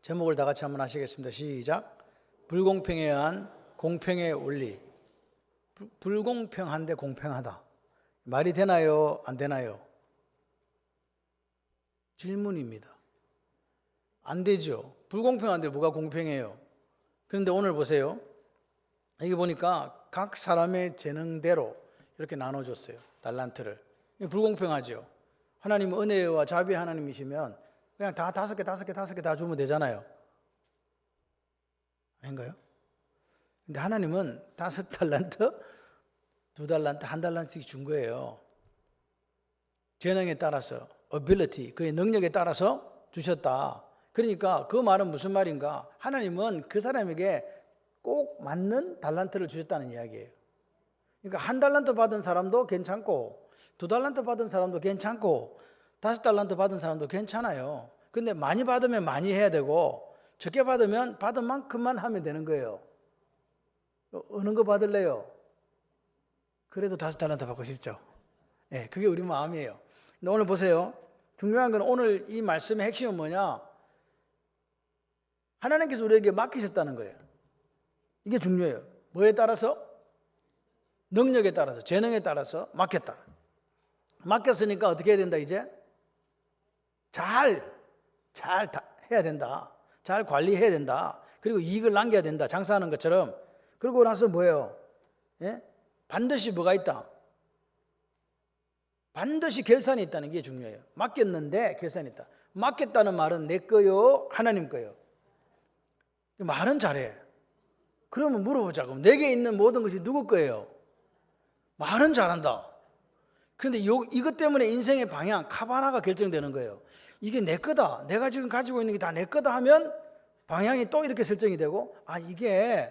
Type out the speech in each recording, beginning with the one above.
제목을 다 같이 한번 하시겠습니다. 시작. 불공평에 의한 공평의 원리. 불공평한데 공평하다. 말이 되나요? 안 되나요? 질문입니다. 안 되죠. 불공평한데 뭐가 공평해요? 그런데 오늘 보세요. 여기 보니까 각 사람의 재능대로 이렇게 나눠줬어요. 달란트를. 불공평하죠. 하나님은 은혜와 자비의 하나님이시면 그냥 다 다섯 개 다 주면 되잖아요. 아닌가요? 근데 하나님은 5달란트, 2달란트, 1달란트씩 준 거예요. 재능에 따라서, ability, 그의 능력에 따라서 주셨다. 그러니까 그 말은 무슨 말인가? 하나님은 그 사람에게 꼭 맞는 달란트를 주셨다는 이야기예요. 그러니까 1달란트 받은 사람도 괜찮고 2달란트 받은 사람도 괜찮고 5달란트 받은 사람도 괜찮아요. 근데 많이 받으면 많이 해야 되고 적게 받으면 받은 만큼만 하면 되는 거예요. 어느 거 받을래요? 그래도 5달란트 받고 싶죠. 네, 그게 우리 마음이에요. 근데 오늘 보세요. 중요한 건 오늘 이 말씀의 핵심은 뭐냐? 하나님께서 우리에게 맡기셨다는 거예요. 이게 중요해요. 뭐에 따라서? 능력에 따라서, 재능에 따라서 맡겼다. 맡겼으니까 어떻게 해야 된다 이제? 잘 해야 된다. 잘 관리해야 된다. 그리고 이익을 남겨야 된다. 장사하는 것처럼. 그러고 나서 뭐예요? 예? 반드시 뭐가 있다? 반드시 결산이 있다는 게 중요해요. 맡겼는데 결산이 있다. 맡겼다는 말은 내 거요? 하나님 거요? 말은 잘해. 그러면 물어보자. 그럼 내게 있는 모든 것이 누구 거예요? 말은 잘한다. 그런데 이것 때문에 인생의 방향, 카바나가 결정되는 거예요. 이게 내 거다. 내가 지금 가지고 있는 게 다 내 거다 하면 방향이 또 이렇게 설정이 되고, 이게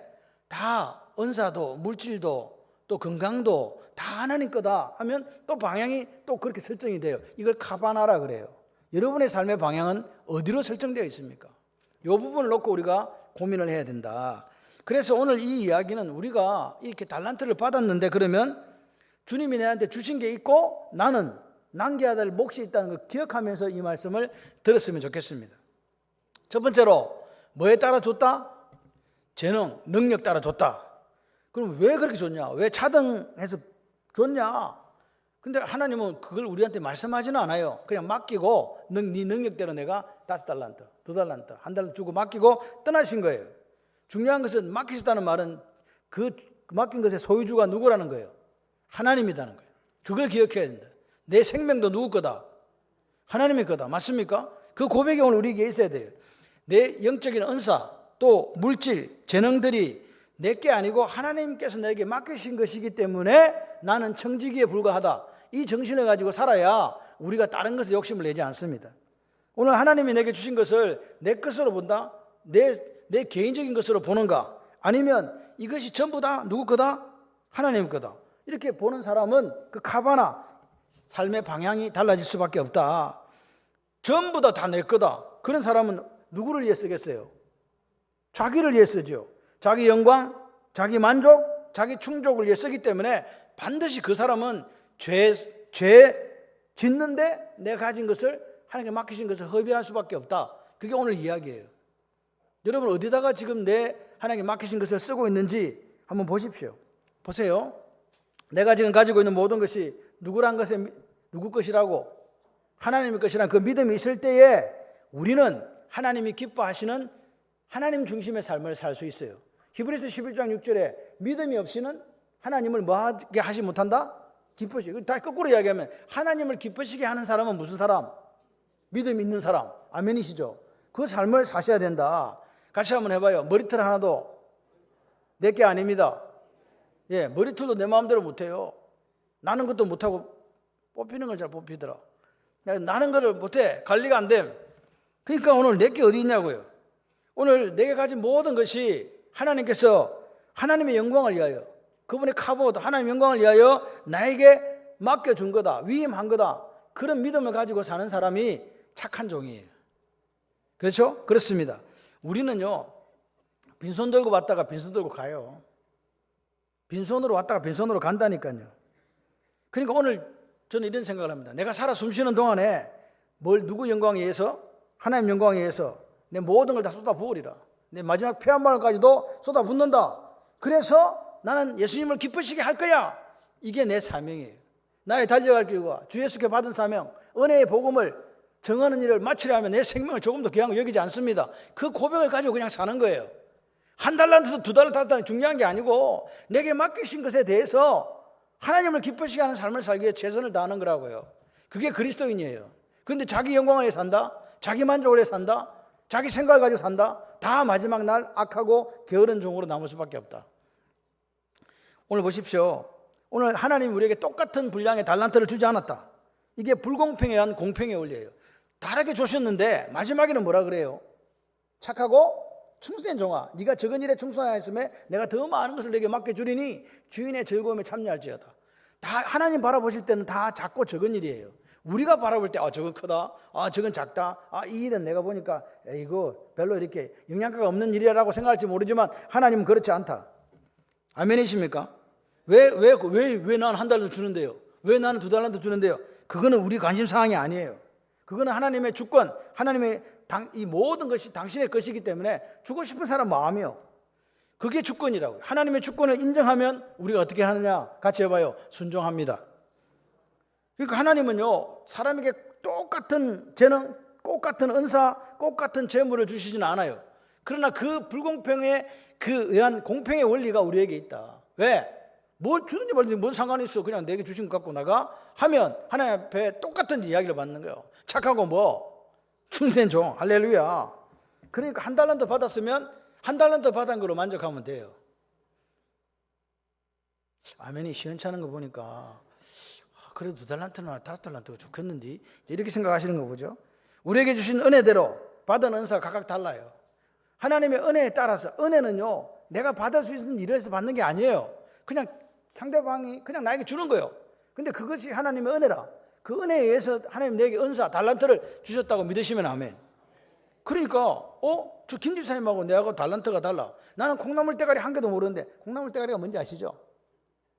다 은사도, 물질도, 또 건강도 다 하나님 거다 하면 또 방향이 또 그렇게 설정이 돼요. 이걸 카바나라 그래요. 여러분의 삶의 방향은 어디로 설정되어 있습니까? 이 부분을 놓고 우리가 고민을 해야 된다. 그래서 오늘 이 이야기는 우리가 이렇게 달란트를 받았는데 그러면 주님이 내한테 주신 게 있고 나는 남겨야 될 몫이 있다는 걸 기억하면서 이 말씀을 들었으면 좋겠습니다. 첫 번째로 뭐에 따라 줬다? 재능, 능력 따라 줬다. 그럼 왜 그렇게 줬냐? 왜 차등해서 줬냐? 근데 하나님은 그걸 우리한테 말씀하지는 않아요. 그냥 맡기고 네 능력대로 내가 5달란트, 2달란트, 1달란트 주고 맡기고 떠나신 거예요. 중요한 것은 맡기셨다는 말은 그 맡긴 것의 소유주가 누구라는 거예요? 하나님이라는 거예요. 그걸 기억해야 된다. 내 생명도 누구 거다? 하나님의 거다. 맞습니까? 그 고백이 오늘 우리에게 있어야 돼요. 내 영적인 은사, 또 물질, 재능들이 내게 아니고 하나님께서 내게 맡기신 것이기 때문에 나는 청지기에 불과하다. 이 정신을 가지고 살아야 우리가 다른 것에 욕심을 내지 않습니다. 오늘 하나님이 내게 주신 것을 내 것으로 본다? 내 개인적인 것으로 보는가? 아니면 이것이 전부 다 누구 거다? 하나님 거다. 이렇게 보는 사람은 그 카바나 삶의 방향이 달라질 수밖에 없다. 전부 다 내 거다. 그런 사람은 누구를 위해 쓰겠어요? 자기를 위해 쓰죠. 자기 영광, 자기 만족, 자기 충족을 위해 쓰기 때문에 반드시 그 사람은 죄 짓는데 내가 가진 것을 하나님께 맡기신 것을 허비할 수밖에 없다. 그게 오늘 이야기예요. 여러분 어디다가 지금 내 하나님께 맡기신 것을 쓰고 있는지 한번 보십시오. 보세요. 내가 지금 가지고 있는 모든 것이 누구 것이라고 하나님의 것이라는 그 믿음이 있을 때에 우리는 하나님이 기뻐하시는 하나님 중심의 삶을 살 수 있어요. 히브리서 11장 6절에 믿음이 없이는 하나님을 뭐하게 하지 못한다? 기쁘시게. 다 거꾸로 이야기하면 하나님을 기쁘시게 하는 사람은 무슨 사람? 믿음 있는 사람. 아멘이시죠? 그 삶을 사셔야 된다. 같이 한번 해봐요. 머리털 하나도 내 게 아닙니다. 예, 머리털도 내 마음대로 못해요. 나는 것도 못하고 뽑히는 걸 잘 뽑히더라. 나는 거를 못해. 관리가 안 됨. 그러니까 오늘 내 게 어디 있냐고요. 오늘 내게 가진 모든 것이 하나님께서 하나님의 영광을 위하여 그분의 카보드 하나님의 영광을 위하여 나에게 맡겨준 거다. 위임한 거다. 그런 믿음을 가지고 사는 사람이 착한 종이에요. 그렇죠? 그렇습니다. 우리는요. 빈손 들고 왔다가 빈손 들고 가요. 빈손으로 왔다가 빈손으로 간다니까요. 그러니까 오늘 저는 이런 생각을 합니다. 내가 살아 숨쉬는 동안에 누구 영광에 의해서? 하나님 영광에 의해서 내 모든 걸 다 쏟아부으리라. 내 마지막 피 한 방울까지도 쏟아붓는다. 그래서 나는 예수님을 기쁘시게 할 거야. 이게 내 사명이에요. 나의 달려갈 길과 주 예수께 받은 사명, 은혜의 복음을 정하는 일을 마치려면 내 생명을 조금 더 귀한 거 여기지 않습니다. 그 고백을 가지고 그냥 사는 거예요. 한 달란트도 두 달란트 다 중요한 게 아니고 내게 맡기신 것에 대해서 하나님을 기쁘시게 하는 삶을 살기 위해 최선을 다하는 거라고요. 그게 그리스도인이에요. 그런데 자기 영광을 위해 산다, 자기 만족을 위해 산다, 자기 생각을 가지고 산다, 다 마지막 날 악하고 게으른 종으로 남을 수밖에 없다. 오늘 보십시오. 오늘 하나님이 우리에게 똑같은 분량의 달란트를 주지 않았다. 이게 불공평에 의한 공평의 원리예요. 다르게 주셨는데 마지막에는 뭐라 그래요? 착하고 충성된 종아, 네가 적은 일에 충성하였음에 내가 더 많은 것을 내게 맡겨주리니 주인의 즐거움에 참여할지어다. 다 하나님 바라보실 때는 다 작고 적은 일이에요. 우리가 바라볼 때 저건 크다, 저건 작다, 이 일은 내가 보니까 이거 별로 이렇게 영양가가 없는 일이라고 생각할지 모르지만 하나님은 그렇지 않다. 아멘이십니까? 왜 나는 한 달도 주는데요? 왜 나는 두 달도 주는데요? 그거는 우리 관심사항이 아니에요. 그거는 하나님의 주권, 하나님의 이 모든 것이 당신의 것이기 때문에 주고 싶은 사람 마음이요. 그게 주권이라고요. 하나님의 주권을 인정하면 우리가 어떻게 하느냐? 같이 해봐요. 순종합니다. 그러니까 하나님은요, 사람에게 똑같은 재능, 똑같은 은사, 똑같은 재물을 주시지는 않아요. 그러나 그 불공평에 의한 공평의 원리가 우리에게 있다. 왜? 뭘 주든지 말든지 뭔 상관이 있어. 그냥 내게 주신 것 갖고 나가 하면 하나님 앞에 똑같은 이야기를 받는 거예요. 착하고 충성된 종, 할렐루야. 그러니까 한 달란트 받았으면 한 달란트 받은 거로 만족하면 돼요. 아멘이 시원찮은 거 보니까 그래도 두 달란트나 다섯 달란트가 좋겠는데 이렇게 생각하시는 거 보죠. 우리에게 주신 은혜대로 받은 은사가 각각 달라요. 하나님의 은혜에 따라서, 은혜는요 내가 받을 수 있는 일을 해서 받는 게 아니에요. 그냥 상대방이 그냥 나에게 주는 거예요. 근데 그것이 하나님의 은혜라. 그 은혜에 의해서 하나님 내게 은사, 달란트를 주셨다고 믿으시면 아멘. 그러니까 저 김 집사님하고 내하고 달란트가 달라. 나는 콩나물 대가리 한 개도 모르는데, 콩나물 대가리가 뭔지 아시죠?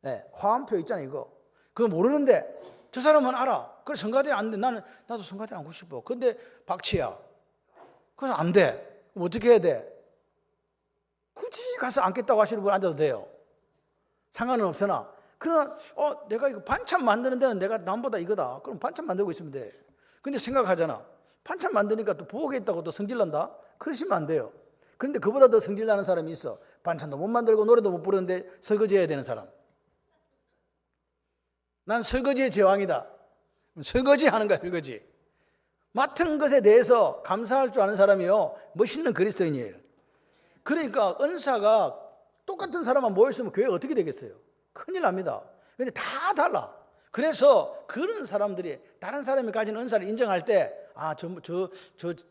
네, 화음표 있잖아요. 이거 그거 모르는데 저 사람은 알아. 그래 성가대 안 돼. 나도 성가대 안고 싶어. 근데 박치야. 그래서 안 돼. 그럼 어떻게 해야 돼? 굳이 가서 앉겠다고 하시는 분 앉아도 돼요. 상관은 없으나, 그러나 내가 이거 반찬 만드는 데는 내가 남보다 이거다. 그럼 반찬 만들고 있으면 돼. 근데 생각하잖아. 반찬 만드니까 또 부엌에 있다고 또 성질난다? 그러시면 안 돼요. 그런데 그보다 더 성질나는 사람이 있어. 반찬도 못 만들고 노래도 못 부르는데 설거지 해야 되는 사람. 난 설거지의 제왕이다. 설거지 하는 거야, 설거지. 맡은 것에 대해서 감사할 줄 아는 사람이요, 멋있는 그리스도인이에요. 그러니까 은사가 똑같은 사람만 모였으면 교회가 어떻게 되겠어요? 큰일 납니다. 그런데 다 달라. 그래서 그런 사람들이 다른 사람이 가진 은사를 인정할 때,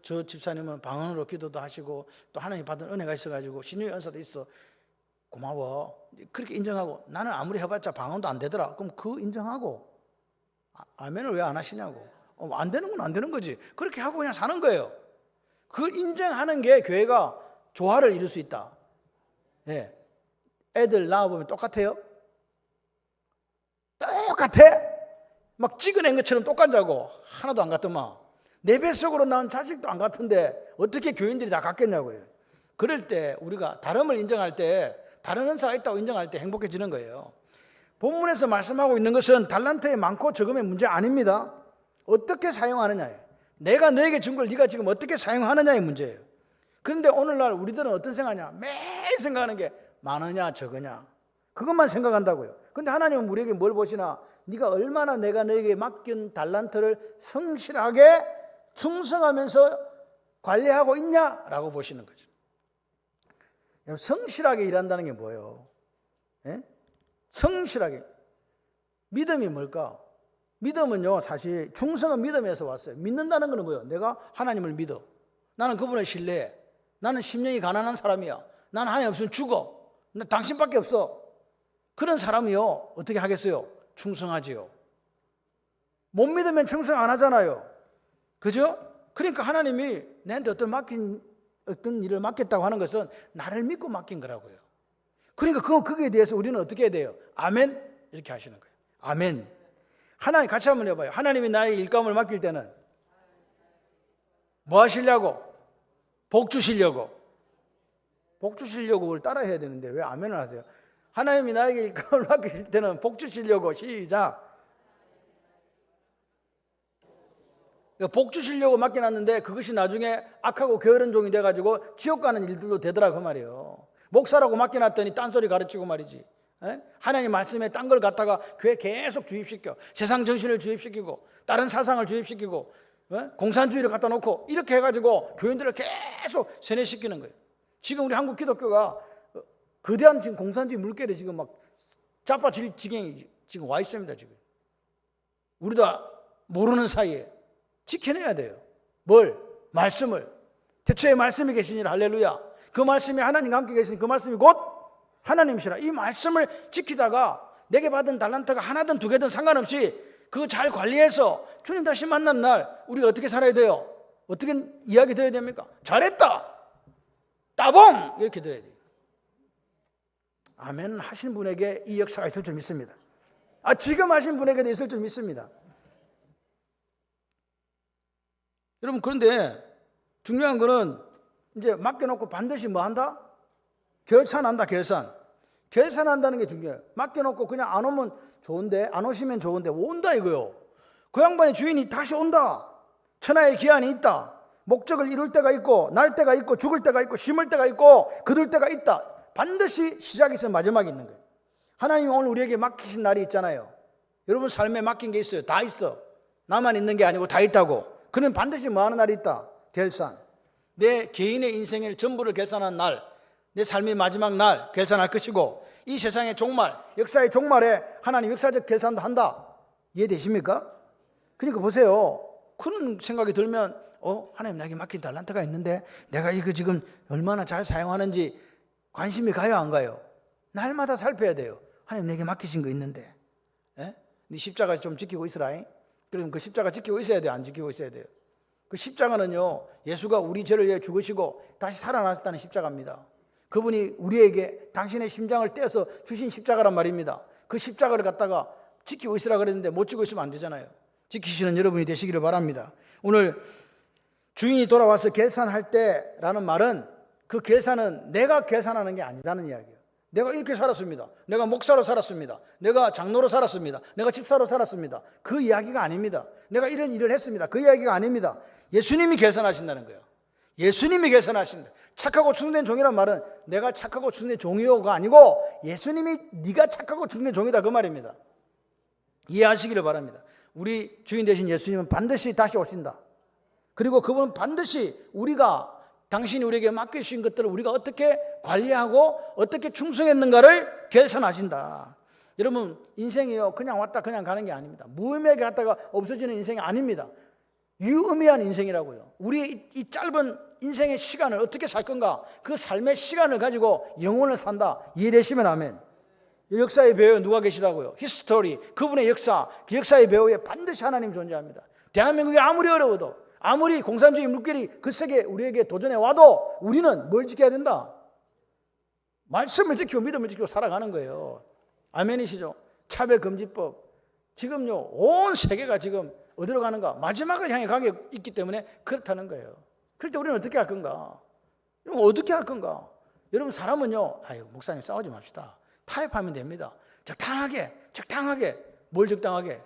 저 집사님은 방언으로 기도도 하시고 또 하나님 받은 은혜가 있어가지고 신유의 은사도 있어. 고마워. 그렇게 인정하고, 나는 아무리 해봤자 방언도 안 되더라. 그럼 그 인정하고, 아멘을 왜 안 하시냐고. 안 되는 건 안 되는 거지. 그렇게 하고 그냥 사는 거예요. 그 인정하는 게 교회가 조화를 이룰 수 있다. 예. 애들 낳아보면 똑같아요? 똑같아? 막 찍어낸 것처럼 똑같냐고. 하나도 안 같더만. 내 뱃속으로 낳은 자식도 안 같은데 어떻게 교인들이 다 같겠냐고요. 그럴 때 우리가 다름을 인정할 때, 다른 은사가 있다고 인정할 때 행복해지는 거예요. 본문에서 말씀하고 있는 것은 달란트의 많고 적음의 문제 아닙니다. 어떻게 사용하느냐예요. 내가 너에게 준 걸 네가 지금 어떻게 사용하느냐의 문제예요. 그런데 오늘날 우리들은 어떤 생각하냐? 매일 생각하는 게 많으냐 적으냐, 그것만 생각한다고요. 그런데 하나님은 우리에게 뭘 보시나? 네가 얼마나 내가 너에게 맡긴 달란트를 성실하게 충성하면서 관리하고 있냐라고 보시는 거죠. 성실하게 일한다는 게 뭐예요? 예? 성실하게. 믿음이 뭘까? 믿음은요, 사실 충성은 믿음에서 왔어요. 믿는다는 것은 뭐예요? 내가 하나님을 믿어. 나는 그분을 신뢰해. 나는 심령이 가난한 사람이야. 나는 하나님 없으면 죽어. 나 당신밖에 없어. 그런 사람이요, 어떻게 하겠어요? 충성하지요. 못 믿으면 충성 안 하잖아요. 그죠? 그러니까 하나님이 내한테 어떤 일을 맡겼다고 하는 것은 나를 믿고 맡긴 거라고요. 그러니까 거기에 대해서 우리는 어떻게 해야 돼요? 아멘? 이렇게 하시는 거예요. 아멘. 하나님 같이 한번 해봐요. 하나님이 나의 일감을 맡길 때는 뭐 하시려고? 복 주시려고. 복 주시려고 그걸 따라 해야 되는데 왜 아멘을 하세요? 하나님이 나에게 일감을 맡기실 때는 복 주시려고. 시작. 복 주시려고 맡겨놨는데 그것이 나중에 악하고 게으른 종이 돼가지고 지옥 가는 일들도 되더라 그 말이에요. 목사라고 맡겨놨더니 딴소리 가르치고 말이지. 하나님 말씀에 딴 걸 갖다가 교회 계속 주입시켜. 세상 정신을 주입시키고 다른 사상을 주입시키고 공산주의를 갖다 놓고 이렇게 해가지고 교인들을 계속 세뇌시키는 거예요. 지금 우리 한국 기독교가 거대한 지금 공산주의 물결에 지금 막 자빠질 지경이 지금 와 있습니다. 지금 우리도 모르는 사이에 지켜내야 돼요. 뭘? 말씀을. 태초에 말씀이 계시니라. 할렐루야. 그 말씀이 하나님과 함께 계시니 그 말씀이 곧 하나님이시라. 이 말씀을 지키다가 내게 받은 달란트가 하나든 두 개든 상관없이 그거 잘 관리해서 주님 다시 만난 날 우리가 어떻게 살아야 돼요? 어떻게 이야기 드려야 됩니까? 잘했다. 따봉! 이렇게 드려야 돼요. 아멘 하신 분에게 이 역사가 있을 줄 믿습니다. 지금 하신 분에게도 있을 줄 믿습니다. 여러분, 그런데 중요한 거는 이제 맡겨놓고 반드시 뭐 한다? 결산한다. 결산한다는 게 중요해요. 맡겨놓고 그냥 안 오면 좋은데, 안 오시면 좋은데 온다 이거요. 그 양반의 주인이 다시 온다. 천하의 기한이 있다. 목적을 이룰 때가 있고 날 때가 있고 죽을 때가 있고 심을 때가 있고 거둘 때가 있다. 반드시 시작이 있어 마지막이 있는 거예요. 하나님이 오늘 우리에게 맡기신 날이 있잖아요. 여러분 삶에 맡긴 게 있어요. 다 있어. 나만 있는 게 아니고 다 있다고. 그러면 반드시 뭐 하는 날이 있다? 결산. 내 개인의 인생의 전부를 결산한 날, 내 삶의 마지막 날 결산할 것이고 이 세상의 종말, 역사의 종말에 하나님 역사적 결산도 한다. 이해되십니까? 그러니까 보세요. 그런 생각이 들면 하나님 나에게 맡긴 달란트가 있는데 내가 이거 지금 얼마나 잘 사용하는지 관심이 가요 안 가요? 날마다 살펴야 돼요. 하나님 내게 맡기신 거 있는데 네 십자가 좀 지키고 있으라. 그럼 그 십자가 지키고 있어야 돼요? 안 지키고 있어야 돼요? 그 십자가는요, 예수가 우리 죄를 위해 죽으시고 다시 살아나셨다는 십자가입니다. 그분이 우리에게 당신의 심장을 떼어서 주신 십자가란 말입니다. 그 십자가를 갖다가 지키고 있으라 그랬는데 못 지키고 있으면 안 되잖아요. 지키시는 여러분이 되시기를 바랍니다. 오늘 주인이 돌아와서 결산할 때라는 말은 그 결산은 내가 계산하는 게 아니다는 이야기예요. 내가 이렇게 살았습니다. 내가 목사로 살았습니다. 내가 장로로 살았습니다. 내가 집사로 살았습니다. 그 이야기가 아닙니다. 내가 이런 일을 했습니다. 그 이야기가 아닙니다. 예수님이 계산하신다는 거예요. 예수님이 계산하신다. 착하고 충성된 종이란 말은 내가 착하고 충성된 종이요가 아니고 예수님이 네가 착하고 충성된 종이다 그 말입니다. 이해하시기를 바랍니다. 우리 주인 되신 예수님은 반드시 다시 오신다. 그리고 그분은 반드시 우리가 당신이 우리에게 맡기신 것들을 우리가 어떻게 관리하고 어떻게 충성했는가를 결산하신다. 여러분 인생이요 그냥 왔다 그냥 가는 게 아닙니다. 무의미하게 갔다가 없어지는 인생이 아닙니다. 유의미한 인생이라고요. 우리의 이 짧은 인생의 시간을 어떻게 살 건가, 그 삶의 시간을 가지고 영혼을 산다. 이해되시면 아멘. 역사의 배우에 누가 계시다고요? 히스토리, 그분의 역사, 그 역사의 배우에 반드시 하나님 존재합니다. 대한민국이 아무리 어려워도 아무리 공산주의 물결이 거세게 우리에게 도전해 와도 우리는 뭘 지켜야 된다? 말씀을 지키고 믿음을 지키고 살아가는 거예요. 아멘이시죠? 차별금지법. 지금요 온 세계가 지금 어디로 가는가? 마지막을 향해 가게 있기 때문에 그렇다는 거예요. 그럴 때 우리는 어떻게 할 건가? 어떻게 할 건가? 여러분 사람은요, 목사님 싸우지 맙시다. 타협하면 됩니다. 적당하게. 뭘 적당하게?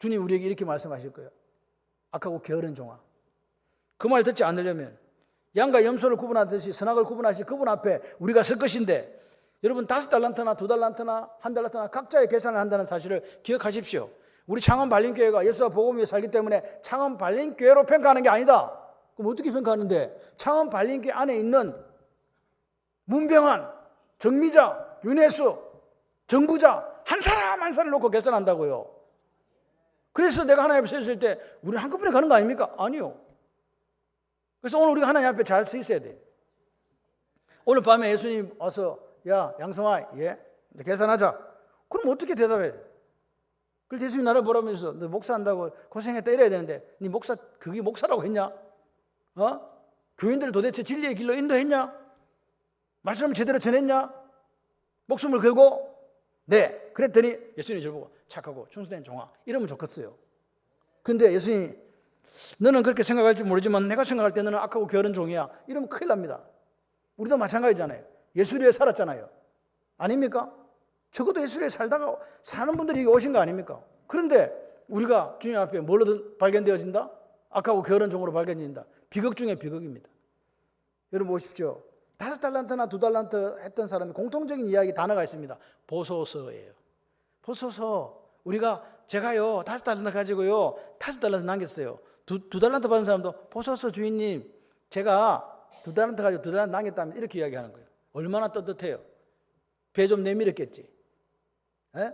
주님 우리에게 이렇게 말씀하실 거예요. 악하고 게으른 종아. 그 말 듣지 않으려면 양과 염소를 구분하듯이 선악을 구분하시 그분 앞에 우리가 설 것인데 여러분 5달란트나 2달란트나 1달란트나 각자의 계산을 한다는 사실을 기억하십시오. 우리 창원 발림교회가 예수와 복음 위에 살기 때문에 창원 발림교회로 평가하는 게 아니다. 그럼 어떻게 평가하는데? 창원 발림교회 안에 있는 문병환, 정미자, 윤혜수, 정부자 한 사람 한 사람을 놓고 계산한다고요. 그래서 내가 하나님 앞에 서 있을 때 우리는 한꺼번에 가는 거 아닙니까? 아니요. 그래서 오늘 우리가 하나님 앞에 잘 서 있어야 돼. 오늘 밤에 예수님 와서 야 양성아 계산하자. 그럼 어떻게 대답해? 그래서 예수님 나를 보라면서 너 목사한다고 고생했다 이래야 되는데 네 목사 그게 목사라고 했냐? 교인들을 도대체 진리의 길로 인도했냐? 말씀을 제대로 전했냐? 목숨을 걸고? 네. 그랬더니 예수님이 저를 보고 착하고 충성된 종아 이러면 좋겠어요. 근데 예수님이 너는 그렇게 생각할지 모르지만 내가 생각할 때 너는 악하고 게으른 종이야. 이러면 큰일 납니다. 우리도 마찬가지잖아요. 예수리에 살았잖아요. 아닙니까? 적어도 예수리에 살다가 사는 분들이 여기 오신 거 아닙니까? 그런데 우리가 주님 앞에 뭘로 발견되어진다? 악하고 게으른 종으로 발견된다. 비극 중에 비극입니다. 여러분 보십시오. 5달란트나 2달란트 했던 사람이 공통적인 이야기 단어가 있습니다. 보소서예요. 보소서. 제가요 5달란트 가지고요 5달란트 남겼어요. 2달란트 받은 사람도 보소서 주인님, 제가 2달란트 가지고 2달란트 남겼다면 이렇게 이야기하는 거예요. 얼마나 떳떳해요. 배 좀 내밀었겠지. 에?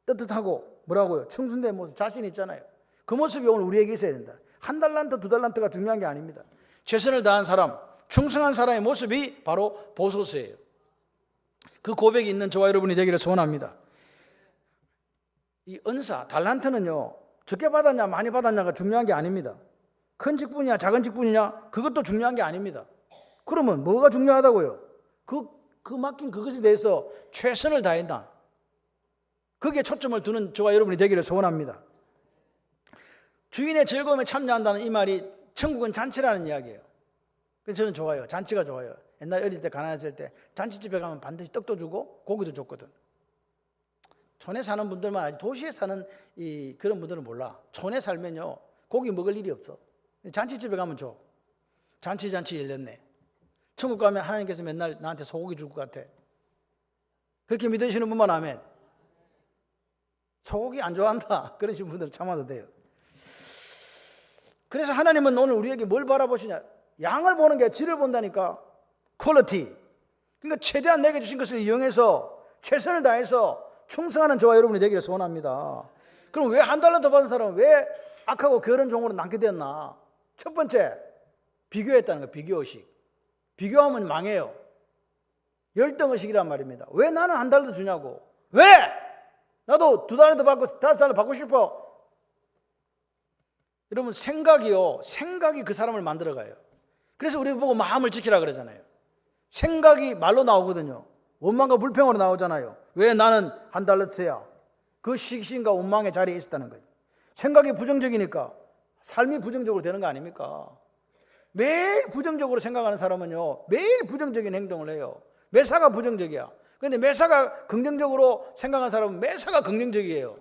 떳떳하고 뭐라고요? 충순된 모습, 자신 있잖아요. 그 모습이 오늘 우리에게 있어야 된다. 1달란트, 2달란트가 중요한 게 아닙니다. 최선을 다한 사람, 충성한 사람의 모습이 바로 보소서예요. 그 고백이 있는 저와 여러분이 되기를 소원합니다. 이 은사, 달란트는요, 적게 받았냐 많이 받았냐가 중요한 게 아닙니다. 큰 직분이냐 작은 직분이냐 그것도 중요한 게 아닙니다. 그러면 뭐가 중요하다고요? 그 맡긴 그것에 대해서 최선을 다한다. 거기에 초점을 두는 저와 여러분이 되기를 소원합니다. 주인의 즐거움에 참여한다는 이 말이 천국은 잔치라는 이야기예요. 그래서 저는 좋아요. 잔치가 좋아요. 옛날 어릴 때 가난했을 때 잔치집에 가면 반드시 떡도 주고 고기도 줬거든. 촌에 사는 분들만 알지 도시에 사는 그런 분들은 몰라. 촌에 살면요 고기 먹을 일이 없어. 잔치집에 가면 줘. 잔치 열렸네. 천국 가면 하나님께서 맨날 나한테 소고기 줄 것 같아. 그렇게 믿으시는 분만 아멘. 소고기 안 좋아한다 그러신 분들은 참아도 돼요. 그래서 하나님은 오늘 우리에게 뭘 바라보시냐, 양을 보는 게 질을 본다니까. 퀄리티. 그러니까 최대한 내게 주신 것을 이용해서 최선을 다해서 충성하는 저와 여러분이 되기를 소원합니다. 그럼 왜 1달러 더 받은 사람은 왜 악하고 게으른 종으로 남게 됐나? 첫 번째, 비교했다는 거예요. 비교의식. 비교하면 망해요. 열등의식이란 말입니다. 왜 나는 1달러 주냐고. 왜? 나도 2달러 더 받고 5달러 받고 싶어. 여러분 생각이 그 사람을 만들어가요. 그래서 우리 보고 마음을 지키라 그러잖아요. 생각이 말로 나오거든요. 원망과 불평으로 나오잖아요. 왜 나는 1달러트야? 그 시기심과 원망의 자리에 있었다는 거예요. 생각이 부정적이니까 삶이 부정적으로 되는 거 아닙니까? 매일 부정적으로 생각하는 사람은요 매일 부정적인 행동을 해요. 매사가 부정적이야. 그런데 매사가 긍정적으로 생각하는 사람은 매사가 긍정적이에요.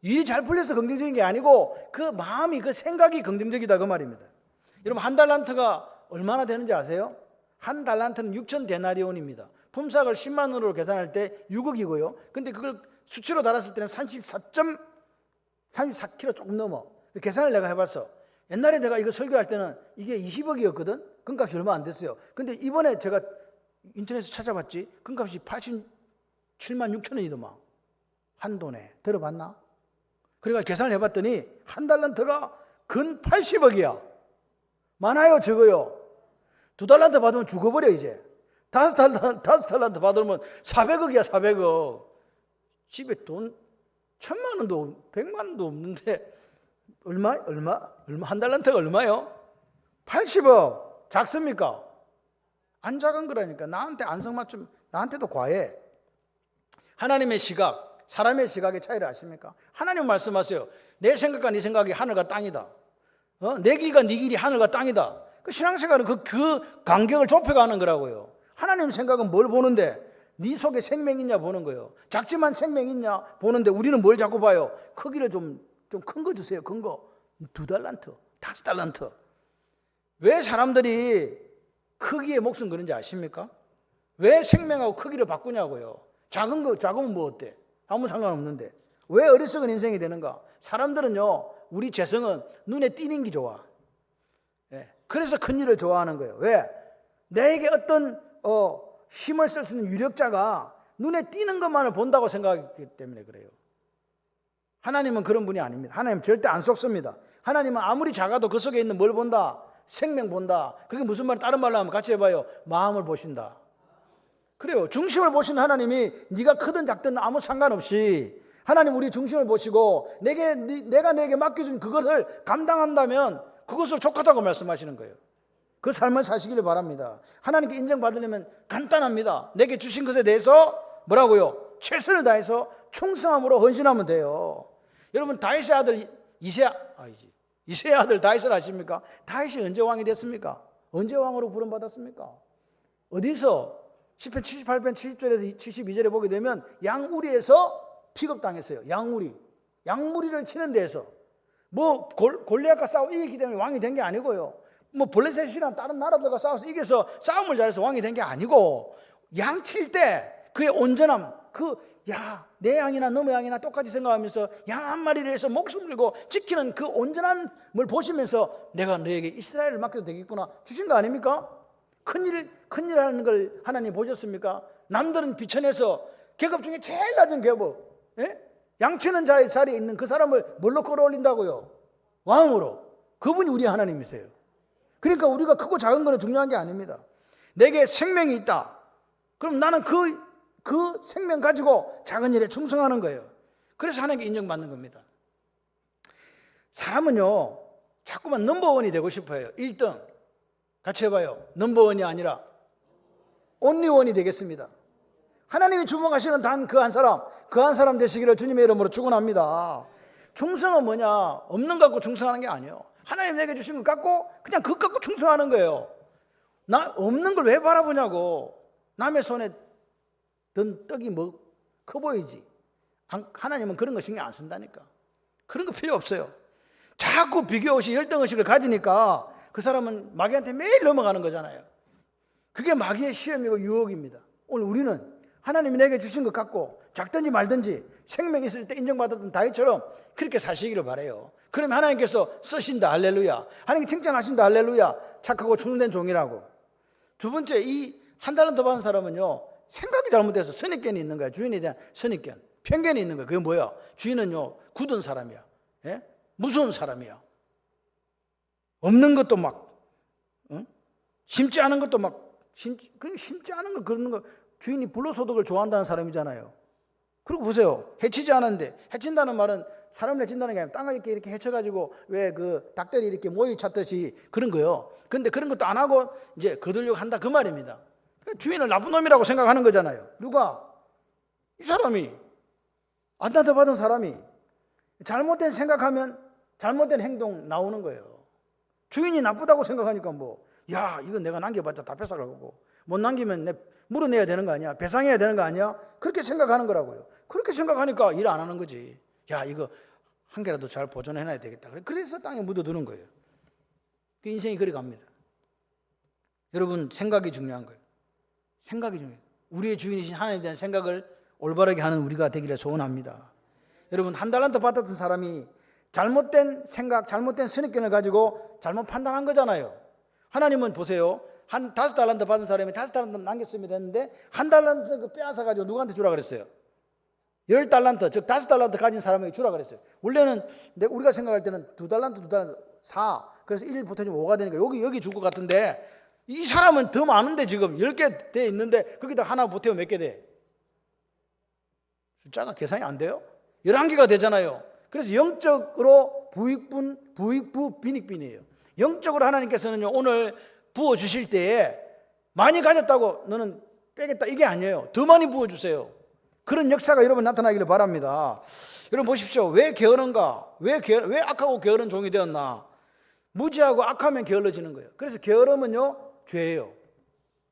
일이 잘 풀려서 긍정적인 게 아니고 그 마음이, 그 생각이 긍정적이다 그 말입니다. 여러분 1달란트가 얼마나 되는지 아세요? 1달란트는 6,000데나리온입니다. 품삯을 10만 원으로 계산할 때 6억이고요. 근데 그걸 수치로 달았을 때는 34kg 조금 넘어. 계산을 내가 해봤어. 옛날에 내가 이거 설교할 때는 이게 20억이었거든. 금값이 얼마 안 됐어요. 근데 이번에 제가 인터넷에서 찾아봤지. 금값이 87만 6천 원이더만. 한돈에. 들어봤나? 그래가 계산을 해봤더니 1달란트가 근 80억이야. 많아요, 적어요? 2달란트 받으면 죽어버려 이제. 5달란트 받으면 400억이야 400억. 집에 돈 1,000만 원도 100만 원도 없는데 얼마? 1달란트가 얼마요? 80억. 작습니까? 안 작은 거라니까. 나한테 안성맞춤, 나한테도 과해. 하나님의 시각, 사람의 시각의 차이를 아십니까? 하나님 말씀하세요. 내 생각과 네 생각이 하늘과 땅이다. 내 길과 네 길이 하늘과 땅이다. 그 신앙생활은 그 간격을 좁혀가는 거라고요. 하나님 생각은 뭘 보는데? 네 속에 생명 있냐 보는 거예요. 작지만 생명 있냐 보는데 우리는 뭘 자꾸 봐요? 크기를 좀 큰 거 주세요. 큰 거. 2달란트, 5달란트. 왜 사람들이 크기에 목숨 거는지 아십니까? 왜 생명하고 크기를 바꾸냐고요. 작으면 뭐 어때? 아무 상관없는데. 왜 어리석은 인생이 되는가? 사람들은요, 우리 재성은 눈에 띄는 게 좋아. 예. 그래서 큰 일을 좋아하는 거예요. 왜? 내게 어떤 힘을 쓸 수 있는 유력자가 눈에 띄는 것만을 본다고 생각하기 때문에 그래요. 하나님은 그런 분이 아닙니다. 하나님 절대 안 속습니다. 하나님은 아무리 작아도 그 속에 있는 뭘 본다? 생명 본다. 그게 무슨 말이, 다른 말로 하면 같이 해봐요. 마음을 보신다. 그래요. 중심을 보시는 하나님이 네가 크든 작든 아무 상관없이 하나님 우리 중심을 보시고 내가 내게 맡겨준 그것을 감당한다면 그것을 족하다고 말씀하시는 거예요. 그 삶을 사시기를 바랍니다. 하나님께 인정받으려면 간단합니다. 내게 주신 것에 대해서 뭐라고요? 최선을 다해서 충성함으로 헌신하면 돼요. 여러분 다윗의 아들 이새의 아들 다윗을 아십니까? 다윗이 언제 왕이 됐습니까? 언제 왕으로 부름받았습니까? 어디서? 10편 78편 70절에서 72절에 보게 되면 양우리에서 픽업당했어요. 양우리를 치는 데에서. 뭐 골리앗과 싸워 이기기 때문에 왕이 된 게 아니고요. 뭐 블레셋이나 다른 나라들과 싸워서 이겨서 싸움을 잘해서 왕이 된 게 아니고, 양 칠 때 그의 온전함, 내 양이나 너의 양이나 똑같이 생각하면서 양 한 마리를 해서 목숨 걸고 지키는 그 온전함을 보시면서 내가 너에게 이스라엘을 맡겨도 되겠구나 주신 거 아닙니까? 큰일 하는 걸 하나님 보셨습니까? 남들은 비천에서 계급 중에 제일 낮은 계급, 양치는 자의 자리에 있는 그 사람을 뭘로 끌어올린다고요? 왕으로. 그분이 우리 하나님이세요. 그러니까 우리가 크고 작은 거는 중요한 게 아닙니다. 내게 생명이 있다. 그럼 나는 그 생명 가지고 작은 일에 충성하는 거예요. 그래서 하나님께 인정받는 겁니다. 사람은요, 자꾸만 넘버원이 되고 싶어요. 1등. 같이 해봐요. 넘버원이 아니라 온리원이 되겠습니다. 하나님이 주목하시는 단 그 한 사람 되시기를 주님의 이름으로 축원합니다. 충성은 뭐냐? 없는 거 갖고 충성하는 게 아니에요. 하나님 내게 주신 것 갖고 그냥 그것 갖고 충성하는 거예요. 나 없는 걸 왜 바라보냐고. 남의 손에 든 떡이 뭐 커 보이지. 하나님은 그런 거 신경 안 쓴다니까. 그런 거 필요 없어요. 자꾸 비교의식, 열등의식을 가지니까 그 사람은 마귀한테 매일 넘어가는 거잖아요. 그게 마귀의 시험이고 유혹입니다. 오늘 우리는 하나님이 내게 주신 것 갖고 작든지 말든지 생명 있을 때 인정받았던 다윗처럼 그렇게 사시기를 바라요. 그러면 하나님께서 쓰신다, 할렐루야. 하나님께 칭찬하신다, 할렐루야. 착하고 충성된 종이라고. 두 번째, 이 한 달란트 받은 사람은요, 생각이 잘못돼서 선입견이 있는 거야. 주인에 대한 선입견, 편견이 있는 거야. 그게 뭐야? 주인은요, 굳은 사람이야. 무서운 사람이야. 없는 것도 막, 심지 않은 것도 막, 심지 않은 걸 그러는 거. 주인이 불로소득을 좋아한다는 사람이잖아요. 그리고 보세요. 해치지 않았는데, 해친다는 말은 사람을 해친다는 게 아니라 땅을 이렇게 해쳐가지고 왜 그 닭들이 이렇게 모이 찼듯이 그런 거요. 근데 그런 것도 안 하고 이제 거들려고 한다 그 말입니다. 주인을 나쁜 놈이라고 생각하는 거잖아요. 누가? 이 사람이, 안단테 받은 사람이 잘못된 생각하면 잘못된 행동 나오는 거예요. 주인이 나쁘다고 생각하니까 이건 내가 남겨봤자 다 뺏어가고 못 남기면 내 물어내야 되는 거 아니야? 배상해야 되는 거 아니야? 그렇게 생각하는 거라고요. 그렇게 생각하니까 일 안 하는 거지. 이거 한 개라도 잘 보존해놔야 되겠다. 그래서 땅에 묻어두는 거예요. 그 인생이 그래 갑니다. 여러분, 생각이 중요한 거예요. 생각이 중요해요. 우리의 주인이신 하나님에 대한 생각을 올바르게 하는 우리가 되기를 소원합니다. 여러분, 한 달란트 받았던 사람이 잘못된 생각, 잘못된 선입견을 가지고 잘못 판단한 거잖아요. 하나님은 보세요. 한 5달란트 받은 사람이 5달란트 남겼으면 됐는데 한 달란트 빼앗아가지고 누구한테 주라 그랬어요? 10달란트, 즉 5달란트 가진 사람에게 주라 그랬어요. 원래는 우리가 생각할 때는 2달란트 4, 그래서 1 보태주면 5가 되니까 여기 줄 것 같은데 이 사람은 더 많은데 지금 10개 돼 있는데 거기다 하나 보태면 몇 개 돼? 숫자가 계산이 안 돼요? 11개가 되잖아요. 그래서 영적으로 부익부 빈익빈이에요. 영적으로 하나님께서는요, 오늘 부어주실 때에 많이 가졌다고 너는 빼겠다 이게 아니에요. 더 많이 부어주세요. 그런 역사가 여러분 나타나기를 바랍니다. 여러분 보십시오. 왜 게으른가? 왜 악하고 게으른 종이 되었나? 무지하고 악하면 게을러지는 거예요. 그래서 게으름은요, 죄예요.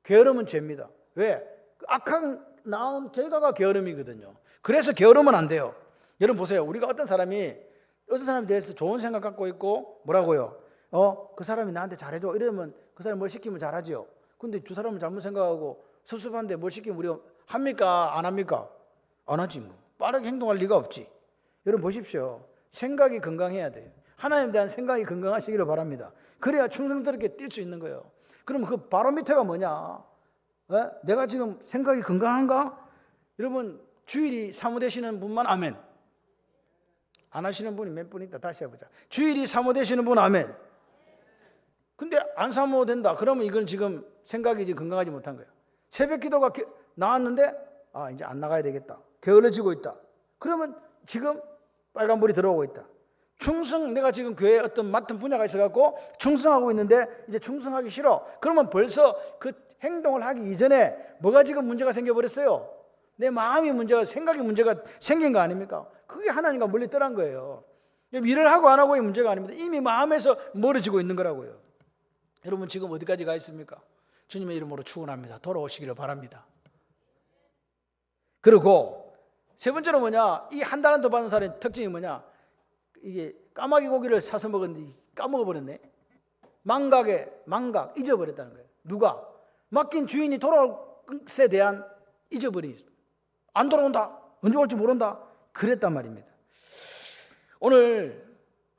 게으름은 죄입니다. 왜? 악한 나온 결과가 게으름이거든요. 그래서 게으르면 안 돼요. 여러분 보세요. 우리가 어떤 사람에 대해서 좋은 생각 갖고 있고 뭐라고요? 그 사람이 나한테 잘해줘 이러면 그 사람이 뭘 시키면 잘하지요. 근데 두 사람은 잘못 생각하고 섭섭한데 뭘 시키면 우리가 합니까? 안 합니까? 안 하지 뭐. 빠르게 행동할 리가 없지. 여러분 보십시오. 생각이 건강해야 돼요. 하나님에 대한 생각이 건강하시기를 바랍니다. 그래야 충성스럽게 뛸 수 있는 거예요. 그럼 그 바로미터가 뭐냐? 내가 지금 생각이 건강한가? 여러분 주일이 사모되시는 분만 아멘. 안 하시는 분이 몇 분 있다. 다시 해보자. 주일이 사모되시는 분 아멘. 근데 안 사모된다. 그러면 이건 지금 생각이 지금 건강하지 못한 거예요. 새벽 기도가 나왔는데 이제 안 나가야 되겠다. 게을러지고 있다. 그러면 지금 빨간불이 들어오고 있다. 내가 지금 교회에 어떤 맡은 분야가 있어갖고 충성하고 있는데 이제 충성하기 싫어. 그러면 벌써 그 행동을 하기 이전에 뭐가 지금 문제가 생겨버렸어요? 내 마음이 문제가, 생각이 문제가 생긴 거 아닙니까? 그게 하나님과 멀리 떠난 거예요. 일을 하고 안 하고의 문제가 아닙니다. 이미 마음에서 멀어지고 있는 거라고요. 여러분 지금 어디까지 가 있습니까? 주님의 이름으로 축원합니다. 돌아오시기를 바랍니다. 그리고 세 번째로 뭐냐? 이 한 달란트 받은 사람의 특징이 뭐냐? 이게 까마귀 고기를 사서 먹었는데 까먹어버렸네. 망각, 잊어버렸다는 거예요. 누가? 맡긴 주인이 돌아올 것에 대한 잊어버리. 안 돌아온다. 언제 올지 모른다. 그랬단 말입니다. 오늘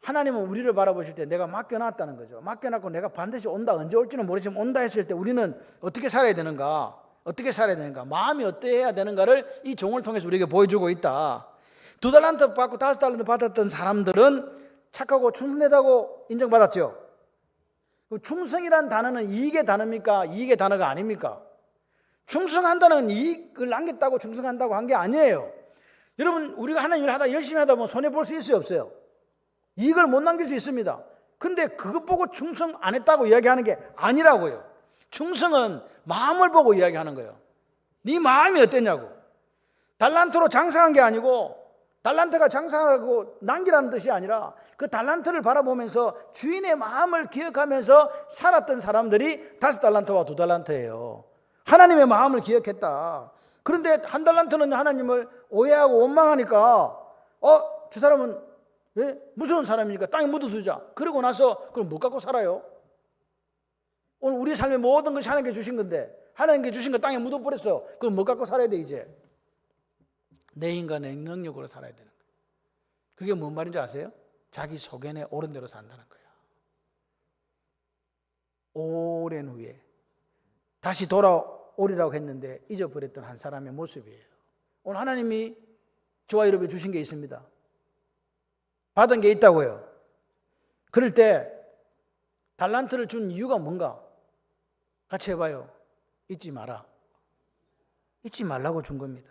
하나님은 우리를 바라보실 때 내가 맡겨놨다는 거죠. 맡겨놨고 내가 반드시 온다. 언제 올지는 모르지만 온다 했을 때 우리는 어떻게 살아야 되는가? 어떻게 살아야 되는가? 마음이 어때야 되는가를 이 종을 통해서 우리에게 보여주고 있다. 2달란트 받고 5달란트 받았던 사람들은 착하고 충성되다고 인정받았죠. 충성이란 단어는 이익의 단어입니까? 이익의 단어가 아닙니까? 충성한다는 이익을 남겼다고 충성한다고 한 게 아니에요. 여러분 우리가 하나님 일을 하다 열심히 하다 보면 손해볼 수 있어요 없어요? 이익을 못 남길 수 있습니다. 근데 그것 보고 충성 안 했다고 이야기하는 게 아니라고요. 충성은 마음을 보고 이야기하는 거예요. 네 마음이 어땠냐고. 달란트로 장사한 게 아니고 달란트가 장사하고 남기라는 뜻이 아니라 그 달란트를 바라보면서 주인의 마음을 기억하면서 살았던 사람들이 5달란트와 2달란트예요. 하나님의 마음을 기억했다. 그런데 1달란트는 하나님을 오해하고 원망하니까 저 사람은 무서운 사람이니까 땅에 묻어두자. 그러고 나서 그럼 못 갖고 살아요? 오늘 우리 삶의 모든 것이 하나님께 주신 건데 하나님께 주신 거 땅에 묻어버렸어. 그럼 못 갖고 살아야 돼 이제. 내 인간의 능력으로 살아야 되는 거예요. 그게 뭔 말인지 아세요? 자기 소견에 옳은 대로 산다는 거예요. 오랜 후에 다시 돌아오리라고 했는데 잊어버렸던 한 사람의 모습이에요. 오늘 하나님이 저와 여러분이 주신 게 있습니다. 받은 게 있다고요. 그럴 때 달란트를 준 이유가 뭔가? 같이 해봐요. 잊지 마라. 잊지 말라고 준 겁니다.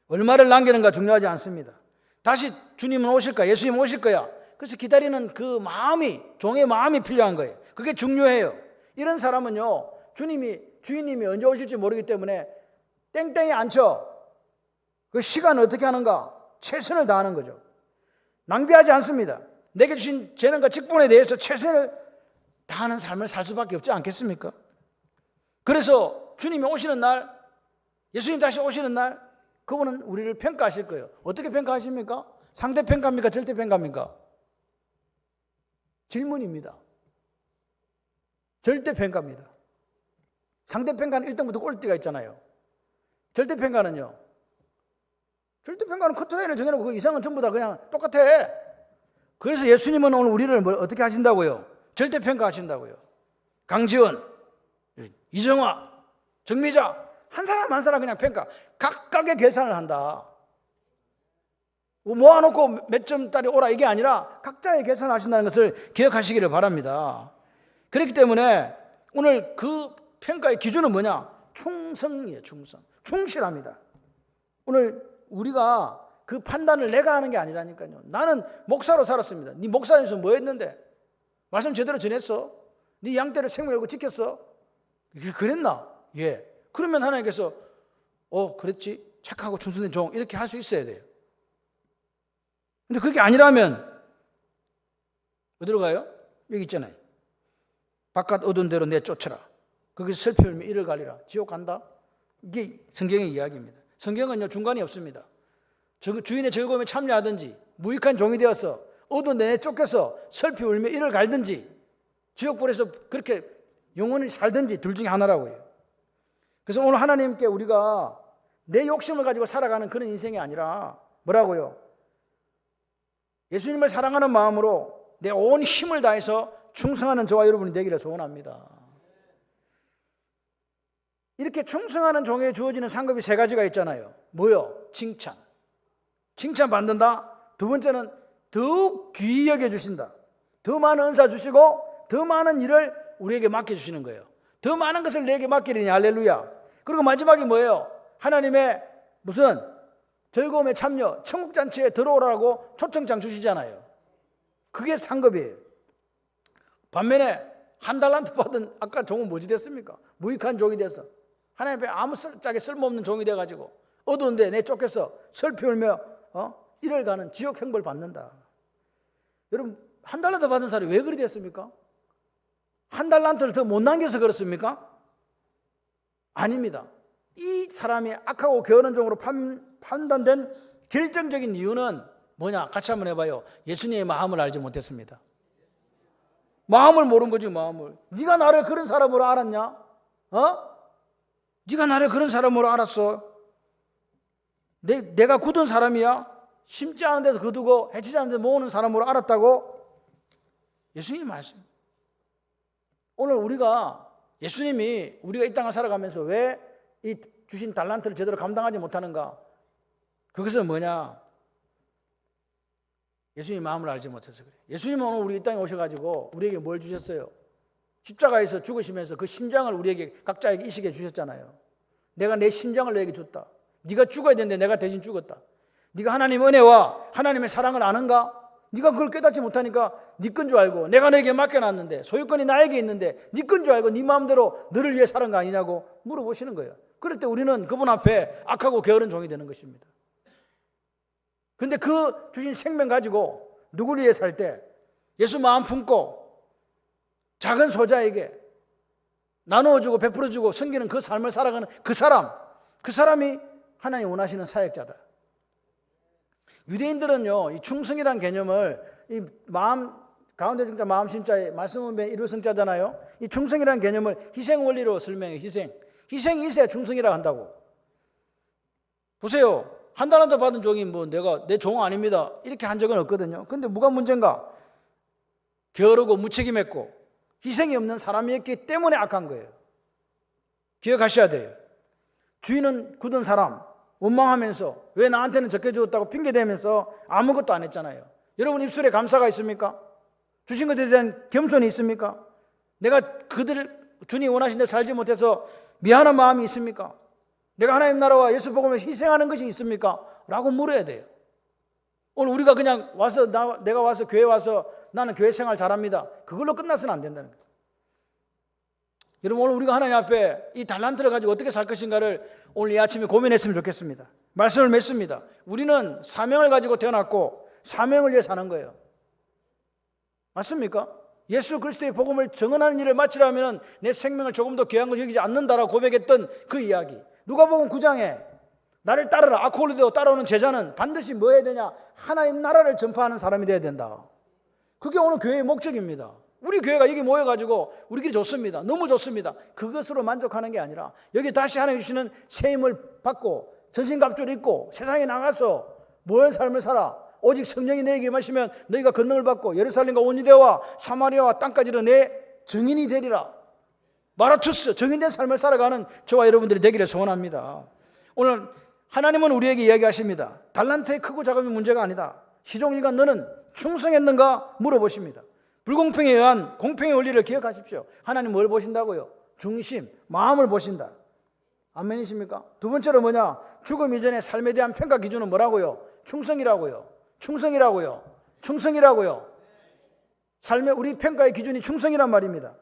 얼마를 남기는가 중요하지 않습니다. 다시 주님은 오실 거야. 예수님 오실 거야. 그래서 기다리는 그 마음이, 종의 마음이 필요한 거예요. 그게 중요해요. 이런 사람은요, 주인님이 언제 오실지 모르기 때문에 땡땡이 안 쳐. 그 시간을 어떻게 하는가? 최선을 다하는 거죠. 낭비하지 않습니다. 내게 주신 재능과 직분에 대해서 최선을 다하는 삶을 살 수밖에 없지 않겠습니까? 그래서 주님이 오시는 날, 예수님 다시 오시는 날, 그분은 우리를 평가하실 거예요. 어떻게 평가하십니까? 상대 평가입니까? 절대 평가입니까? 질문입니다. 절대 평가입니다. 상대 평가는 1등부터 꼴찌가 있잖아요. 절대 평가는요. 절대 평가는 커트라인을 정해놓고 그 이상은 전부 다 그냥 똑같아. 그래서 예수님은 오늘 우리를 어떻게 하신다고요? 절대 평가하신다고요. 강지원, 이정화, 정미자 한 사람 한 사람 그냥 평가. 각각의 계산을 한다. 모아놓고 몇 점짜리 오라 이게 아니라 각자의 계산을 하신다는 것을 기억하시기를 바랍니다. 그렇기 때문에 오늘 그 평가의 기준은 뭐냐? 충성이에요. 충실합니다. 오늘 우리가 그 판단을 내가 하는 게 아니라니까요. 나는 목사로 살았습니다. 네 목사님에서 뭐 했는데? 말씀 제대로 전했어? 네 양떼를 생명하고 지켰어? 그랬나? 예. 그러면 하나님께서 그랬지? 착하고 충성된 종 이렇게 할 수 있어야 돼요. 근데 그게 아니라면 어디로 가요? 여기 있잖아요. 바깥 어두운 데로 내쫓아라. 거기서 슬피 울며 이를 갈리라. 지옥 간다? 이게 성경의 이야기입니다. 성경은요 중간이 없습니다. 주인의 즐거움에 참여하든지 무익한 종이 되어서 어두운 데 내쫓겨서 슬피 울며 이를 갈든지 지옥불에서 그렇게 영원히 살든지 둘 중에 하나라고요. 그래서 오늘 하나님께 우리가 내 욕심을 가지고 살아가는 그런 인생이 아니라 뭐라고요? 예수님을 사랑하는 마음으로 내 온 힘을 다해서 충성하는 저와 여러분이 되기를 소원합니다. 이렇게 충성하는 종에 주어지는 상급이 3가지가 있잖아요. 뭐요? 칭찬. 칭찬받는다. 두 번째는 더욱 귀히 여겨주신다. 더 많은 은사 주시고 더 많은 일을 우리에게 맡겨주시는 거예요. 더 많은 것을 내게 맡기리니 할렐루야. 그리고 마지막이 뭐예요? 하나님의 무슨 즐거움에 참여, 천국잔치에 들어오라고 초청장 주시잖아요. 그게 상급이에요. 반면에 1달란트 받은 아까 종은 뭐지 됐습니까? 무익한 종이 돼서 하나님 앞에 아무 짝에 쓸모없는 종이 돼가지고 어두운데 내 쫓겨서 슬피 울며 이를 가는 지옥 형벌 받는다. 여러분, 한 달란트 받은 사람이 왜 그리 됐습니까? 한 달란트를 더 못 남겨서 그렇습니까? 아닙니다. 이 사람이 악하고 게으른 종으로 판단된 결정적인 이유는 뭐냐? 같이 한번 해봐요. 예수님의 마음을 알지 못했습니다. 마음을 모른 거지, 마음을. 네가 나를 그런 사람으로 알았냐? 네가 나를 그런 사람으로 알았어? 내가 굳은 사람이야? 심지 않은 데서 거두고 해치지 않은 데서 모으는 사람으로 알았다고? 예수님이 말씀. 오늘 예수님이 우리가 이 땅을 살아가면서 왜 이 주신 달란트를 제대로 감당하지 못하는가? 그것은 뭐냐? 예수님 마음을 알지 못해서 그래. 예수님은 오늘 우리 이 땅에 오셔가지고 우리에게 뭘 주셨어요? 십자가에서 죽으시면서 그 심장을 우리에게 각자에게 이 시기에 주셨잖아요. 내가 내 심장을 너에게 줬다. 네가 죽어야 되는데 내가 대신 죽었다. 네가 하나님의 은혜와 하나님의 사랑을 아는가? 네가 그걸 깨닫지 못하니까 네 건 줄 알고 내가 너에게 맡겨놨는데 소유권이 나에게 있는데 네 건 줄 알고 네 마음대로 너를 위해 살은 거 아니냐고 물어보시는 거예요. 그럴 때 우리는 그분 앞에 악하고 게으른 종이 되는 것입니다. 그런데 그 주신 생명 가지고 누구를 위해 살 때 예수 마음 품고 작은 소자에게 나누어주고 베풀어주고 섬기는 그 삶을 살아가는 그 사람이 하나님 원하시는 사역자다. 유대인들은요, 이 충성이라는 개념을 이 마음 가운데 정자 마음 심자에 말씀은 일루성자잖아요. 이 충성이라는 개념을 희생 원리로 설명해요. 희생이 있어야 충성이라고 한다고. 보세요. 한 달란트 받은 종이 내가 내 종 아닙니다. 이렇게 한 적은 없거든요. 근데 뭐가 문제인가? 게으르고 무책임했고 희생이 없는 사람이었기 때문에 악한 거예요. 기억하셔야 돼요. 주인은 굳은 사람, 원망하면서 왜 나한테는 적게 주었다고 핑계대면서 아무것도 안 했잖아요. 여러분 입술에 감사가 있습니까? 주신 것에 대한 겸손이 있습니까? 내가 주님 원하신 대로 살지 못해서 미안한 마음이 있습니까? 내가 하나님 나라와 예수 복음을 희생하는 것이 있습니까? 라고 물어야 돼요. 오늘 우리가 그냥 내가 와서 교회 와서 나는 교회 생활 잘합니다. 그걸로 끝나서는 안 된다는 거예요. 여러분 오늘 우리가 하나님 앞에 이 달란트를 가지고 어떻게 살 것인가를 오늘 이 아침에 고민했으면 좋겠습니다. 말씀을 맺습니다. 우리는 사명을 가지고 태어났고 사명을 위해 사는 거예요. 맞습니까? 예수 그리스도의 복음을 증언하는 일을 마치려면 내 생명을 조금 더 귀한 걸 여기지 않는다라고 고백했던 그 이야기. 누가복음 9장에 나를 따르라 아콜리도 따라오는 제자는 반드시 뭐 해야 되냐? 하나님 나라를 전파하는 사람이 돼야 된다. 그게 오늘 교회의 목적입니다. 우리 교회가 여기 모여가지고 우리끼리 좋습니다. 너무 좋습니다. 그것으로 만족하는 게 아니라 여기 다시 하나님 주시는 세임을 받고 전신갑주를 입고 세상에 나가서 뭘 삶을 살아? 오직 성령이 너에게 임하시면 너희가 권능을 받고 예루살렘과 온 유대와 사마리아와 땅까지로 내 증인이 되리라. 마라투스 증인된 삶을 살아가는 저와 여러분들이 되기를 소원합니다. 오늘 하나님은 우리에게 이야기하십니다. 달란트의 크고 작음이 문제가 아니다. 시종일관 너는 충성했는가 물어보십니다. 불공평에 의한 공평의 원리를 기억하십시오. 하나님 뭘 보신다고요? 중심, 마음을 보신다. 아멘이십니까? 두 번째로 뭐냐? 죽음 이전의 삶에 대한 평가 기준은 뭐라고요? 충성이라고요. 삶의 우리 평가의 기준이 충성이란 말입니다.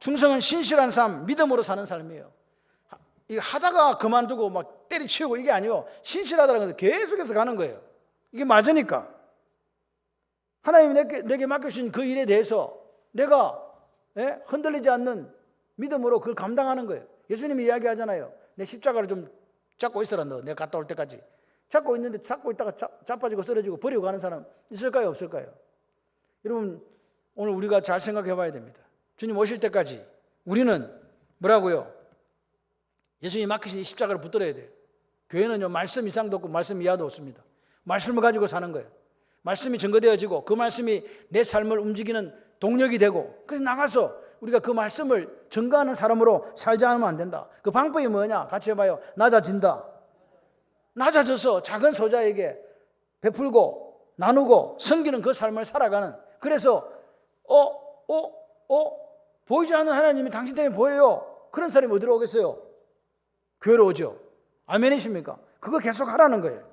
충성은 신실한 삶, 믿음으로 사는 삶이에요. 이거 하다가 그만두고 막 때리치우고 이게 아니고 신실하다는 것은 계속해서 가는 거예요. 이게 맞으니까. 하나님이 내게 맡겨주신 그 일에 대해서 내가 흔들리지 않는 믿음으로 그걸 감당하는 거예요. 예수님이 이야기하잖아요. 내 십자가를 좀 잡고 있어라 너. 내가 갔다 올 때까지. 잡고 있는데 잡고 있다가 자빠지고 쓰러지고 버리고 가는 사람 있을까요? 없을까요? 여러분 오늘 우리가 잘 생각해 봐야 됩니다. 주님 오실 때까지 우리는 뭐라고요? 예수님이 맡기신 이 십자가를 붙들어야 돼요. 교회는요 말씀 이상도 없고 말씀 이하도 없습니다. 말씀을 가지고 사는 거예요. 말씀이 증거되어지고 그 말씀이 내 삶을 움직이는 동력이 되고 그래서 나가서 우리가 그 말씀을 증거하는 사람으로 살지 않으면 안 된다. 그 방법이 뭐냐? 같이 해봐요. 낮아져서 작은 소자에게 베풀고 나누고 섬기는 그 삶을 살아가는 그래서 보이지 않는 하나님이 당신 때문에 보여요. 그런 사람이 어디로 오겠어요? 교회로 오죠. 아멘이십니까? 그거 계속 하라는 거예요.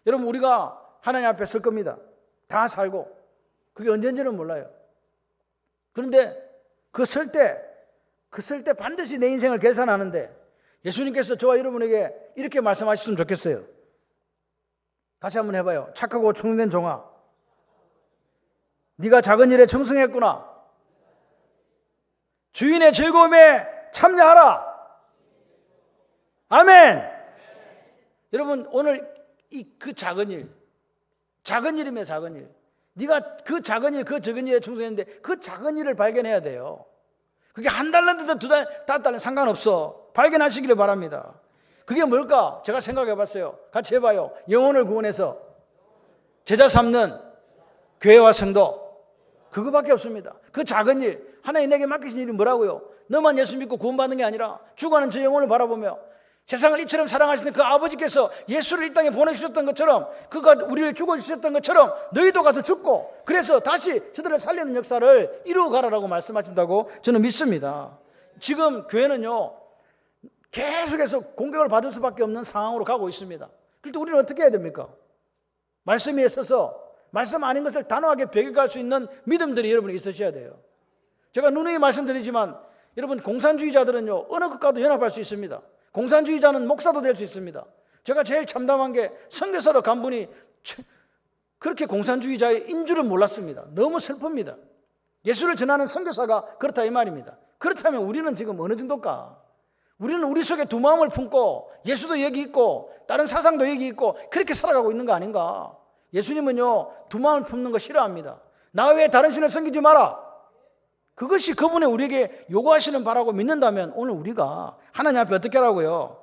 여러분 우리가 하나님 앞에 설 겁니다. 다 살고 그게 언젠지는 몰라요. 그런데 그 설 때 반드시 내 인생을 계산하는데 예수님께서 저와 여러분에게 이렇게 말씀하셨으면 좋겠어요. 다시 한번 해봐요. 착하고 충성된 종아 네가 작은 일에 충성했구나. 주인의 즐거움에 참여하라. 아멘. 여러분 오늘 그 작은 일, 작은 일이면 작은 일. 네가 그 작은 일, 그 적은 일에 충성했는데 그 작은 일을 발견해야 돼요. 그게 한 달란트든 두 달, 5달은 상관없어. 발견하시기를 바랍니다. 그게 뭘까? 제가 생각해 봤어요. 같이 해봐요. 영혼을 구원해서 제자 삼는 교회와 성도. 그거밖에 없습니다. 그 작은 일, 하나님 내게 맡기신 일이 뭐라고요? 너만 예수 믿고 구원받는 게 아니라 죽어가는 저 영혼을 바라보며 세상을 이처럼 사랑하시는 그 아버지께서 예수를 이 땅에 보내주셨던 것처럼, 그가 우리를 죽어주셨던 것처럼 너희도 가서 죽고 그래서 다시 저들을 살리는 역사를 이루어가라라고 말씀하신다고 저는 믿습니다. 지금 교회는요 계속해서 공격을 받을 수밖에 없는 상황으로 가고 있습니다. 그럴 때 우리는 어떻게 해야 됩니까? 말씀에 있어서 말씀 아닌 것을 단호하게 배격할 수 있는 믿음들이 여러분이 있으셔야 돼요. 제가 누누이 말씀드리지만 여러분 공산주의자들은요 어느 것과도 연합할 수 있습니다. 공산주의자는 목사도 될 수 있습니다. 제가 제일 참담한 게 선교사로 간 분이 그렇게 공산주의자인 줄은 몰랐습니다. 너무 슬픕니다. 예수를 전하는 선교사가 그렇다 이 말입니다. 그렇다면 우리는 지금 어느 정도일까? 우리는 우리 속에 두 마음을 품고 예수도 여기 있고 다른 사상도 여기 있고 그렇게 살아가고 있는 거 아닌가? 예수님은요 두 마음을 품는 거 싫어합니다. 나 외에 다른 신을 섬기지 마라. 그것이 그분의 우리에게 요구하시는 바라고 믿는다면 오늘 우리가 하나님 앞에 어떻게 하라고요?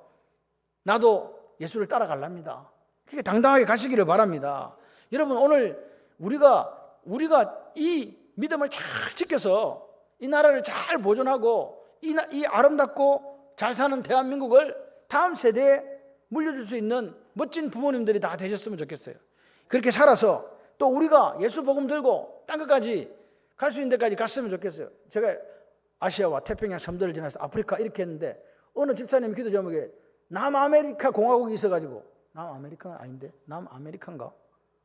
나도 예수를 따라갈랍니다. 그렇게 당당하게 가시기를 바랍니다. 여러분 오늘 우리가 이 믿음을 잘 지켜서 이 나라를 잘 보존하고 이 아름답고 잘 사는 대한민국을 다음 세대에 물려줄 수 있는 멋진 부모님들이 다 되셨으면 좋겠어요. 그렇게 살아서 또 우리가 예수 복음 들고 딴 것까지 갈 수 있는 데까지 갔으면 좋겠어요. 제가 아시아와 태평양 섬들을 지나서 아프리카 이렇게 했는데 어느 집사님 기도 제목에 남아메리카 공화국이 있어가지고, 남아메리카가 아닌데 남아메리카인가?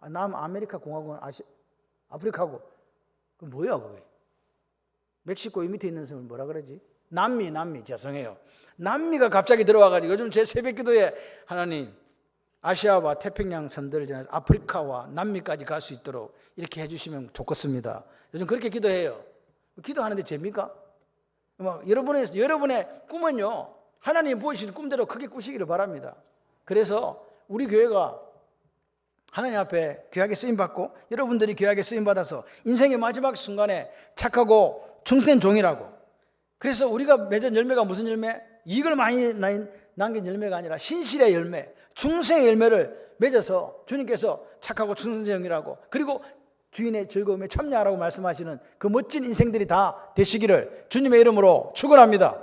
남아메리카 공화국은 아프리카고, 그 뭐야 그게? 멕시코 이 밑에 있는 섬을 뭐라 그러지? 남미 죄송해요. 남미가 갑자기 들어와가지고 요즘 제 새벽 기도에 하나님 아시아와 태평양 섬들을 지나서 아프리카와 남미까지 갈 수 있도록 이렇게 해주시면 좋겠습니다. 요즘 그렇게 기도해요. 기도하는데 됩니까? 여러분의 꿈은요 하나님이 부으신 꿈대로 크게 꾸시기를 바랍니다. 그래서 우리 교회가 하나님 앞에 귀하게 쓰임받고 여러분들이 귀하게 쓰임받아서 인생의 마지막 순간에 착하고 충성된 종이라고, 그래서 우리가 맺은 열매가 무슨 열매? 이익을 많이 남긴 열매가 아니라 신실의 열매, 충성의 열매를 맺어서 주님께서 착하고 충성된 종이라고, 그리고 주인의 즐거움에 참여하라고 말씀하시는 그 멋진 인생들이 다 되시기를 주님의 이름으로 축원합니다.